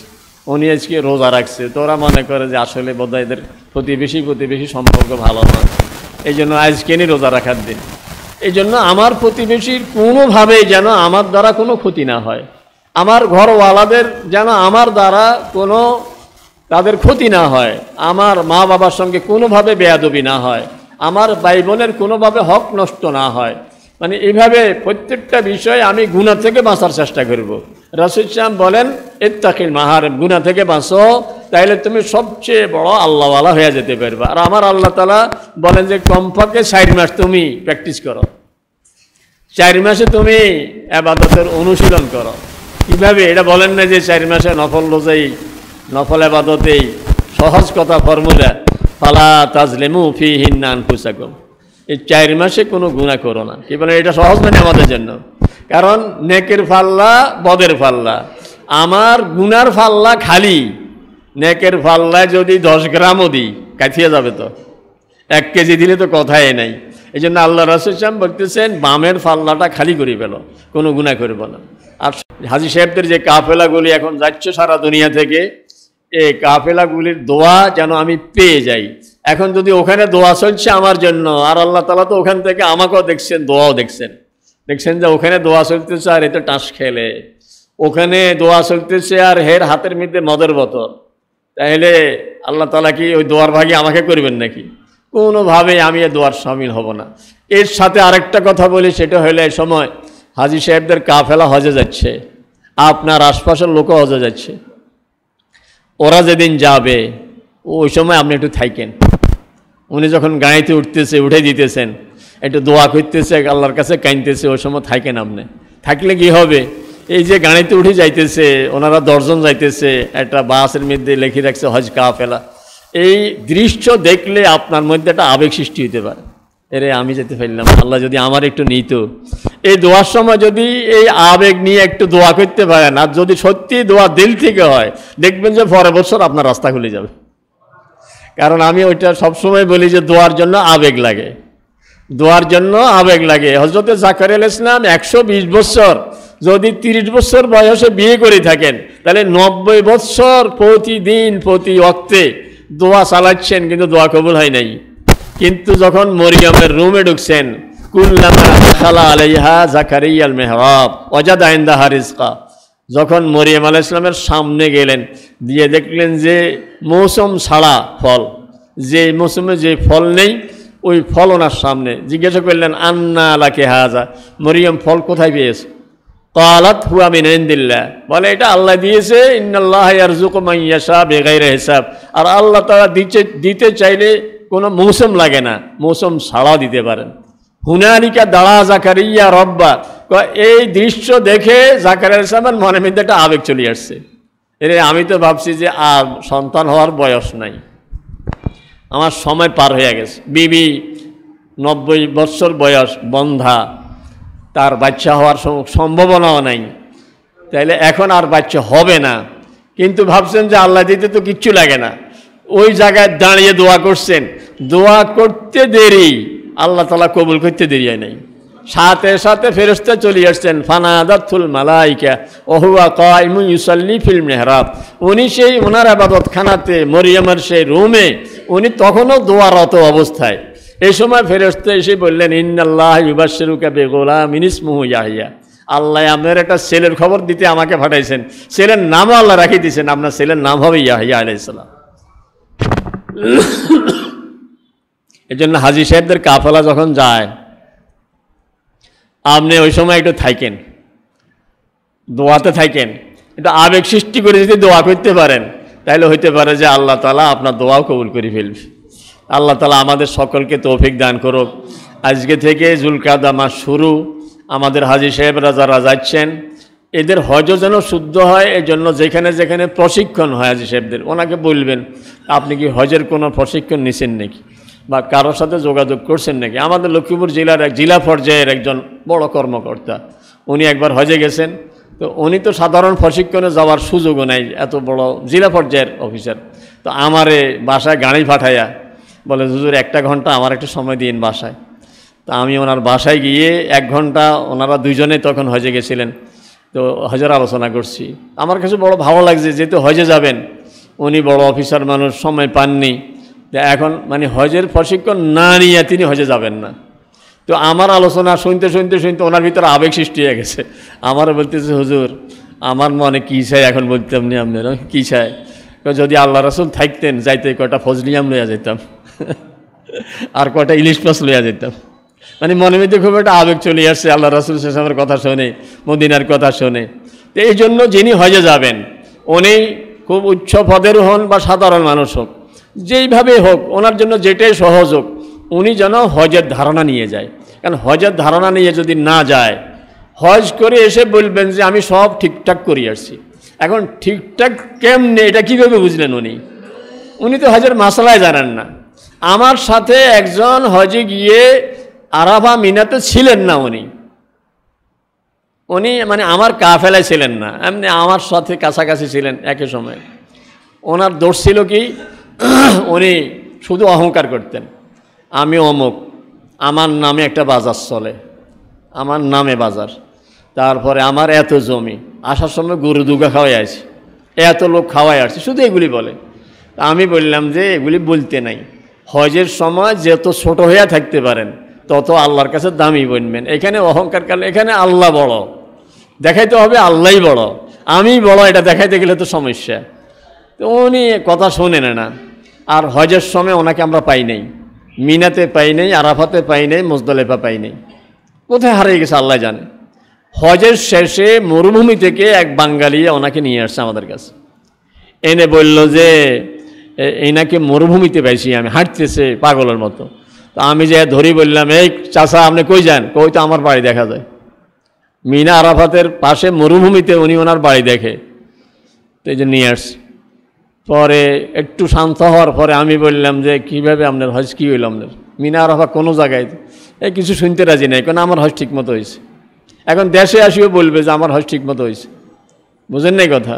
উনি আজকে রোজা রাখছে। তো ওরা মনে করে যে আসলে বোধহয় এদের প্রতিবেশী সম্পর্ক ভালো নয়, এই জন্য আজকে নি রোজা রাখার দিন। এই জন্য আমার প্রতিবেশীর কোনোভাবেই যেন আমার দ্বারা কোনো ক্ষতি না হয়, আমার ঘরওয়ালাদের যেন আমার দ্বারা কোনো তাদের ক্ষতি না হয়, আমার মা বাবার সঙ্গে কোনোভাবে বেয়াদবি না হয়, আমার ভাই বোনের কোনোভাবে হক নষ্ট না হয়। মানে এইভাবে প্রত্যেকটা বিষয়ে আমি গুনাহ থেকে বাঁচার চেষ্টা করব। রাসূল সাল্লাল্লাহু আলাইহি বলেন ইত্তাকিল মাহারিম, গুনাহ থেকে বাঁচো, তাইলে তুমি সবচেয়ে বড় আল্লাহওয়ালা হয়ে যেতে পারবে। আর আমার আল্লাহ তাআলা বলেন যে কমপক্ষে 4 মাস তুমি প্র্যাকটিস করো, 4 মাসে তুমি ইবাদতের অনুশীলন করো। কীভাবে এটা বলেন না যে 4 মাসে নফল রোজাই নফল ইবাদতেই, সহজ কথা ফর্মুলা, ফালা তাজলিমু ফীহিন্না আনফুসাকুম, এই 4 মাসে কোনো গুনাহ করো না। কি বলেন, এটা সহজ নয় আমাদের জন্য, কারণ নেকের পাল্লা বদের পাল্লা, আমার গুনার পাল্লা খালি, নেকের পাল্লায় যদি 10 গ্রামও দিই কাঠিয়ে যাবে, তো 1 কেজি দিলে তো কথাই নাই। এই জন্য আল্লাহ রাসূল সাল্লাল্লাহু আলাইহি ওয়াসাল্লাম বলতেছেন বামের পাল্লাটা খালি করে ফেল, কোনো গুনাহ করব না। আর হাজী সাহেবদের যে কাফেলাগুলি এখন যাচ্ছে সারা দুনিয়া থেকে, এই কাফেলাগুলির দোয়া যেন আমি পেয়ে যাই। এখন যদি ওখানে দোয়া চলছে আমার জন্য, আর আল্লাহ তাআলা তো ওখান থেকে আমাকেও দেখছেন, দোয়াও দেখছেন যে ওখানে দোয়া চলতেছে আর এতে টাস খেলে, ওখানে দোয়া চলতেছে আর হের হাতের মধ্যে মদের বোতল, তাহলে আল্লাহ তাআলা কি ওই দোয়ার ভাগে আমাকে করবেন নাকি? কোনোভাবেই আমি এ দোয়ার শামিল হব না। এর সাথে আরেকটা কথা বলি, সেটা হলো এই সময় হাজী সাহেবদের কাফেলা হজে যাচ্ছে, আপনার আশপাশের লোকও হজে যাচ্ছে, ওরা যেদিন যাবে ওই সময় আপনি একটু থাকেন। উনি যখন গাড়িতে উঠতেছে, উঠে দিতেছেন, একটু দোয়া করতেছে, আল্লাহর কাছে কাঁদতেছে, ওই সময় থাকেন। আপনি থাকলে কি হবে, এই যে গাড়িতে উঠে যাইতেছে, ওনারা 10 জন যাইতেছে, একটা বাসের মধ্যে লিখে রাখছে হজ কাফেলা, এই দৃশ্য দেখলে আপনার মধ্যে একটা আবেগ সৃষ্টি হতে পারে, এরে আমি যেতে পারলাম, আল্লাহ যদি আমার একটু নিত। এই দোয়ার সময় যদি এই আবেগ নিয়ে একটু দোয়া করতে পারেন, আর যদি সত্যি দোয়া দিল থেকে হয়, দেখবেন যে পরের বছর আপনার রাস্তা খুলে যাবে। কারণ আমি ওইটা সবসময় বলি যে দোয়ার জন্য আবেগ লাগে, দোয়ার জন্য আবেগ লাগে। হযরত জাকারিয়া আলাইহিস সালাম 120 বছর, যদি 30 বছর বয়সে বিয়ে করে থাকেন, তাহলে 90 বছর প্রতিদিন প্রতি ওয়াক্তে দোয়া চালাচ্ছেন, কিন্তু দোয়া কবুল হয় নাই। কিন্তু যখন মরিয়মের রুমে ঢুকছেন, কুল্লামা দাখালা আলাইহা জাকারিয়াল মিহরাব ওয়াজাদা ইনদাহা রিজকা, যখন মরিয়ম আলাইহিস সালামের সামনে গেলেন, দিয়ে দেখলেন যে মৌসুম ছাড়া ফল, যে মৌসুমে যে ফল নেই ওই ফল ওনার সামনে। জিজ্ঞাসা করলেন আন্না লাকি হাযা, মরিয়ম ফল কোথায় পেয়েছে? ক্বালাত হুয়া মিন ইনদিল্লাহ, বলে এটা আল্লাহ দিয়েছে, ইন্নাল্লাহা ইয়ারযুকু মান ইয়াশা বিগাইরি হিসাব। আর আল্লাহ তাআলা দিতে চাইলে কোনো মৌসুম লাগে না, মৌসুম ছাড়াও দিতে পারেন। হুনালিকা দাঁড়া জাকারিয়া রব্বা, এই দৃশ্য দেখে জাকারিয়া আলাইহিস সালামের মনের মধ্যে একটা আবেগ চলে আসছে, এরে আমি তো ভাবছি যে আর সন্তান হওয়ার বয়স নাই, আমার সময় পার হয়ে গেছে। বিবি 90 বছর বয়স, বন্ধা, তার বাচ্চা হওয়ার সম্ভাবনাও নাই, তাইলে এখন আর বাচ্চা হবে না। কিন্তু ভাবছেন যে আল্লাহ দিতে তো কিচ্ছু লাগে না, ওই জায়গায় দাঁড়িয়ে দোয়া করছেন, দোয়া করতে দেরি, আল্লাহ তাআলা কবুল করতে দেরি হয় নাই। সাথে সাথে ফেরেশতা চলে আসছেন, ফানাদাতুল মালাইকা ওয়া হুয়া কাইমুন ইউসাল্লি ফিল মিহরাব, উনি সেই ওনার ইবাদতখানাতে, মরিয়মের সেই রুমে, উনি তখনও দোয়ারত অবস্থায়। এই সময় ফেরেশতা এসে বললেন ইন্নাল্লাহা ইউবাশশিরুকা বিগুলামিন ইসমুহু ইয়াহইয়া, আল্লাহ আপনার একটা ছেলের খবর দিতে আমাকে পাঠাইছেন, ছেলের নামও আল্লাহ রাখিয়ে দিয়েছেন, আপনার ছেলের নাম হবে ইয়াহইয়া আলাইহিস সালাম। এই জন্য হাজী সাহেবদের কাফেলা যখন যায়, আপনি ওই সময় একটু থাকেন, দোয়াতে থাকেন, এটা আবেগ সৃষ্টি করে যদি দোয়া করতে পারেন তাহলে হইতে পারে যে আল্লাহ তাআলা আপনার দোয়াও কবুল করে ফেলবে। আল্লাহ তাআলা আমাদের সকলকে তৌফিক দান করুক। আজকে থেকে জুলকাদা মাস শুরু, আমাদের হাজী সাহেবরা যারা যাচ্ছেন এদের হজও যেন শুদ্ধ হয়, এই জন্য যেখানে যেখানে প্রশিক্ষণ হয় হাজী সাহেবদের ওনাকে বলবেন আপনি কি হজের কোনো প্রশিক্ষণ নিছেন নাকি বা কারোর সাথে যোগাযোগ করছেন নাকি। আমাদের লক্ষ্মীপুর জেলার এক জেলা পর্যায়ের একজন বড় কর্মকর্তা, উনি একবার হজে গেছেন, তো উনি তো সাধারণ প্রশিক্ষণে যাওয়ার সুযোগও নাই, এত বড় জেলা পর্যায়ের অফিসার। তো আমারে বাসায় গাড়ি পাঠাইয়া বলে হুজুর 1 ঘন্টা আমার একটু সময় দিন বাসায়। তা আমি ওনার বাসায় গিয়ে 1 ঘন্টা, ওনারা দুইজনে তখন হজে গেছিলেন, তো হজের আলোচনা করছি। আমার কাছে বড় ভালো লাগছে, যেহেতু হজে যাবেন, উনি বড় অফিসার মানুষ, সময় পাননি, এখন মানে হজের প্রশিক্ষণ না নিয়ে তিনি হজে যাবেন না। তো আমার আলোচনা শুনতে শুনতে শুনতে ওনার ভিতরে আবেগ সৃষ্টি হয়ে গেছে। আমারও বলতেছে হুজুর আমার মনে কী চাই, এখন বলতাম নি আপনারা কী চাই, যদি আল্লাহ রাসূল থাকতেন যাইতে কয়টা ফজলিয়াম লইয়া যেতাম আর কয়টা ইলিশ মাছ লইয়া যেতাম। মানে মনের মধ্যে খুব একটা আবেগ চলে আসছে আল্লাহ রাসূল সাল্লাল্লাহু আলাইহি ওয়াসাল্লামের কথা শুনে, মদিনার কথা শুনে। তো এই জন্য যিনি হজে যাবেন উনি খুব উচ্চ পদের হন বা সাধারণ মানুষ হোক, যেইভাবে হোক ওনার জন্য যেটাই সহজ হোক, উনি যেন হজের ধারণা নিয়ে যায়। কারণ হজের ধারণা নিয়ে যদি না যায়, হজ করে এসে বলবেন যে আমি সব ঠিকঠাক করে আসছি। এখন ঠিকঠাক কেমনে এটা কীভাবে বুঝলেন উনি তো হজের মাসালায় জানেন না। আমার সাথে একজন হজে গিয়ে আরাফা মিনাতে ছিলেন না, উনি মানে আমার কাফেলায় ছিলেন না, এমনি আমার সাথে কাছাকাছি ছিলেন একই সময়। ওনার দোষ ছিল কি, উনি শুধু অহংকার করতেন, আমি অমুক, আমার নামে একটা বাজার চলে, আমার নামে বাজার, তারপরে আমার এত জমি, আসার সময় গরু দুগা খাওয়াই আসি, এত লোক খাওয়াই আসছি, শুধু এগুলি বলে। আমি বললাম যে এগুলি বলতে নাই, হজের সময় যত ছোট হইয়া থাকতে পারেন তত আল্লাহর কাছে দামি বনবেন। এখানে অহংকার করলে, এখানে আল্লাহ বড়, দেখাইতে হবে আল্লাহই বড়, আমি বড়, এটা দেখাইতে গেলে তো সমস্যা। তো উনি কথা শোনেন না। আর হজের সময় ওনাকে আমরা পাই নাই, মিনাতে পাই নাই, আরাফাতে পাই নাই, মুজদালিফা পাই নাই, কোথায় হারিয়ে গেছে আল্লাহ জানে। হজের শেষে মরুভূমি থেকে এক বাঙালি ওনাকে নিয়ে আসছে আমাদের কাছে, এনে বলল যে এনাকে মরুভূমিতে পাইছি আমি, হাঁটতেছে পাগলের মতো। তো আমি যে ধরি বললাম, এই চাচা আপনি কই যান? কই তো আমার বাড়ি দেখা যায় মিনা আরাফাতের পাশে মরুভূমিতে, উনি ওনার বাড়ি দেখে। তো এই যে নিয়ে আসছি। পরে একটু শান্ত হওয়ার পরে আমি বললাম যে কীভাবে আপনার হজ কী হইল আপনার? মিনা আরাফা কোনো জায়গায় এই কিছু শুনতে রাজি নাই, কারণ আমার হজ ঠিক মতো হয়েছে। এখন দেশে আসিও বলবে যে আমার হজ ঠিক মতো হয়েছে, বুঝেন নাই কথা?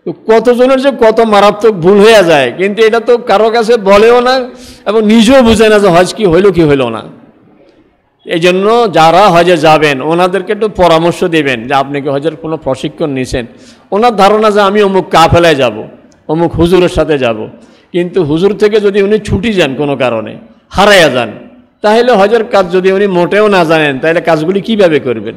তো কতজনের যে কত মারাত্মক ভুল হয়ে যায়, কিন্তু এটা তো কারো কাছে বলেও না এবং নিজেও বুঝে না যে হজ কি হইল কি হইল না। এই জন্য যারা হজে যাবেন ওনাদেরকে একটু পরামর্শ দেবেন যে আপনি কি হজের কোনো প্রশিক্ষণ নিছেন। ওনার ধারণা যে আমি অমুক কাফেলায় যাব, অমুক হুজুরের সাথে যাব, কিন্তু হুজুর থেকে যদি উনি ছুটি যান কোনো কারণে, হারাইয়া যান, তাহলে হজের কাজ যদি উনি মোটেও না জানেন তাহলে কাজগুলি কিভাবে করবেন।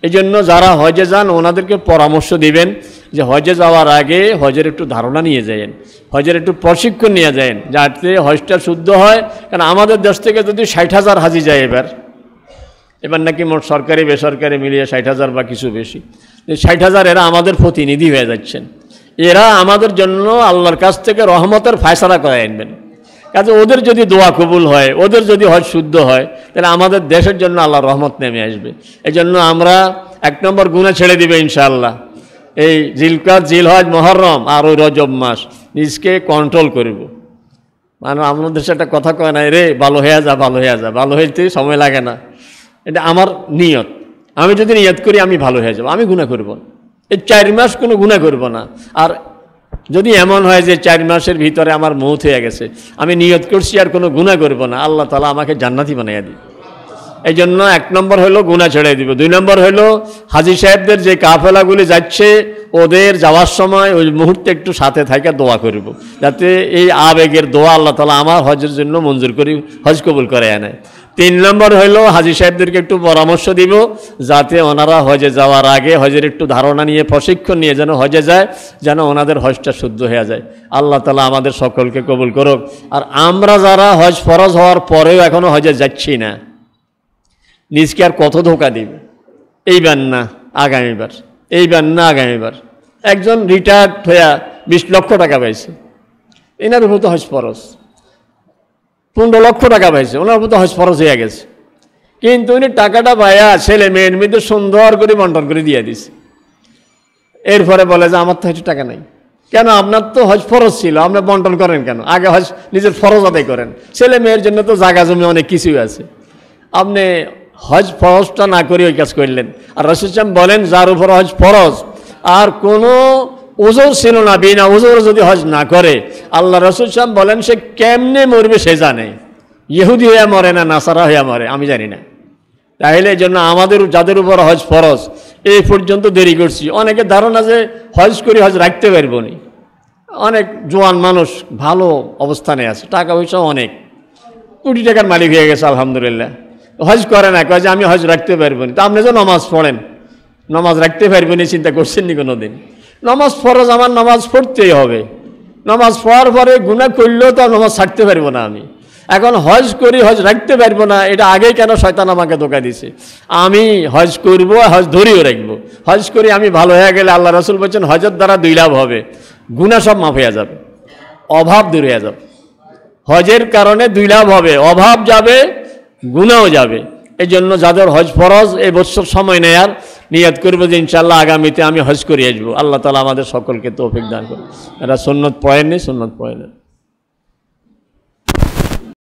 এই জন্য যারা হজে যান ওনাদেরকে পরামর্শ দিবেন যে হজে যাওয়ার আগে হজের একটু ধারণা নিয়ে যাবেন, হজের একটু প্রশিক্ষণ নিয়ে যাবেন, যাতে হজটা শুদ্ধ হয়। কারণ আমাদের দেশ থেকে যদি 60,000 হাজি যায় এবার নাকি মোট সরকারি বেসরকারি মিলিয়ে 60,000 বা কিছু বেশি, 60,000 এরা আমাদের প্রতিনিধি হয়ে যাচ্ছেন। এরা আমাদের জন্য আল্লাহর কাছ থেকে রহমতের ফায়সালা করে আনবেন। কাজে ওদের যদি দোয়া কবুল হয়, ওদের যদি হজ শুদ্ধ হয়, তাহলে আমাদের দেশের জন্য আল্লাহর রহমত নেমে আসবে। এই জন্য আমরা 1 নম্বর গুনাহ ছেড়ে দিবে ইনশাআল্লাহ। এই জিলকাত, জিলহজ, মুহররম আর ওই রজব মাস নিজকে কন্ট্রোল করব। মানে আমাদের দেশে একটা কথা কয় না, রে ভালো হয়ে যা, ভালো হয়ে যা, ভালো হইতে সময় লাগে না। এটা আমার নিয়ত, আমি যদি নিয়ত করি আমি ভালো হয়ে যাব, আমি গুনাহ করব না। এই 4 মাস কোনো গুনাহ করব না। আর যদি এমন হয় যে 4 মাসের ভিতরে আমার মৌত হয়ে গেছে, আমি নিয়ত করছি আর কোনো গুনাহ করব না, আল্লাহ তাআলা আমাকে জান্নাতি বানাইয়া দিবে। এই জন্য 1 নম্বর হলো গুনাহ ছেড়ে দিব। 2 নম্বর হলো হাজী সাহেবদের যে কাফেলাগুলি যাচ্ছে ওদের যাওয়ার সময় ওই মুহূর্তে একটু সাথে থাকা দোয়া করব, যাতে এই আবেগের দোয়া আল্লাহ তাআলা আমার হজের জন্য মঞ্জুর করি, হজ কবুল করে আনে। 3 নম্বর হলো হাজী সাহেবদেরকে একটু পরামর্শ দিব যাতে ওনারা হজে যাওয়ার আগে হজের একটু ধারণা নিয়ে, প্রশিক্ষণ নিয়ে যেন হজে যায়, যেন ওনাদের হজটা শুদ্ধ হয়ে যায়। আল্লাহ তাআলা আমাদের সকলকে কবুল করুক। আর আমরা যারা হজ ফরজ হওয়ার পরেও এখনও হজে যাচ্ছি না, নিজকে আর কত ধোঁকা দিবে, এইবার না আগামীবার। এইবার না আগামীবার। একজন রিটায়ার্ড হইয়া 20 লক্ষ টাকা পাইছে, এনার উপর তো হজ ফরজ। 15 লক্ষ টাকা পাইছে, ওনার উপর তো হজ ফরজ হয়ে গেছে। কিন্তু উনি টাকাটা পাইয়া ছেলে মেয়ের মধ্যে সুন্দর করে বন্টন করে দিয়ে দিছে। এরপরে বলে যে আমার তো হজ টাকা নাই। কেন? আপনার তো হজ ফরজ ছিল, আপনি বন্টন করেন কেন? আগে হজ নিজের ফরজ আদায় করেন। ছেলে মেয়ের জন্য তো জায়গা জমি অনেক কিছুই আছে, আপনি হজ ফরজটা না করে ওই কাজ করলেন। আর রাসূল সাল্লাল্লাহু আলাইহি ওয়াসাল্লাম বলেন যার উপর হজ ফরজ আর কোনো ওজর ছিল না, বিনা ওজর যদি হজ না করে, আল্লাহ রাসূল সাল্লাল্লাহু আলাইহি ওয়াসাল্লাম বলেন সে কেমনে মরবে সে জানে। ইহুদি হইয়া মরে না নাসারা হইয়া মরে আমি জানি না। তাহলে এই জন্য আমাদের যাদের উপর হজ ফরজ এই পর্যন্ত দেরি করছি। অনেকে ধারণা যে হজ করে হজ রাখতে পারবো না। অনেক জোয়ান মানুষ ভালো অবস্থানে আছে, টাকা পয়সা অনেক, কোটি টাকার মালিক হয়ে গেছে আলহামদুলিল্লাহ, হজ করে না, কয় যে আমি হজ রাখতে পারবো না। তা আপনি যে নমাজ পড়েন, নমাজ রাখতে পারবো না চিন্তা করছেন নি কোনো দিন? নমাজ ফরজ, আমার নমাজ পড়তেই হবে। নমাজ পড়ার পরে গুনাহ করলেও তো নমাজ ছাড়তে পারবো না আমি। এখন হজ করি হজ রাখতে পারবো না, এটা আগেই কেন শয়তান আমাকে ধোঁকা দিছে। আমি হজ করব, হজ ধরিও রাখবো। হজ করি আমি ভালো হয়ে গেলে আল্লাহ রাসূল বলছেন হজের দ্বারা 2 লাভ হবে, গুনাহ সব মাফ হয়ে যাবে, অভাব দূর হয়ে যাবে। হজের কারণে 2 লাভ হবে, অভাব যাবে, গুনাহও যাবে। এই জন্য যাদের হজ ফরজ এই বছর সময় নেয়ার নিয়ত করবো যে ইনশাআল্লাহ আগামীতে আমি হজ করে আসবো। আল্লাহ তাআলা আমাদের সকলকে তৌফিক দান করুন। এরা সুন্নত পড়েননি, সুন্নত পড়েন।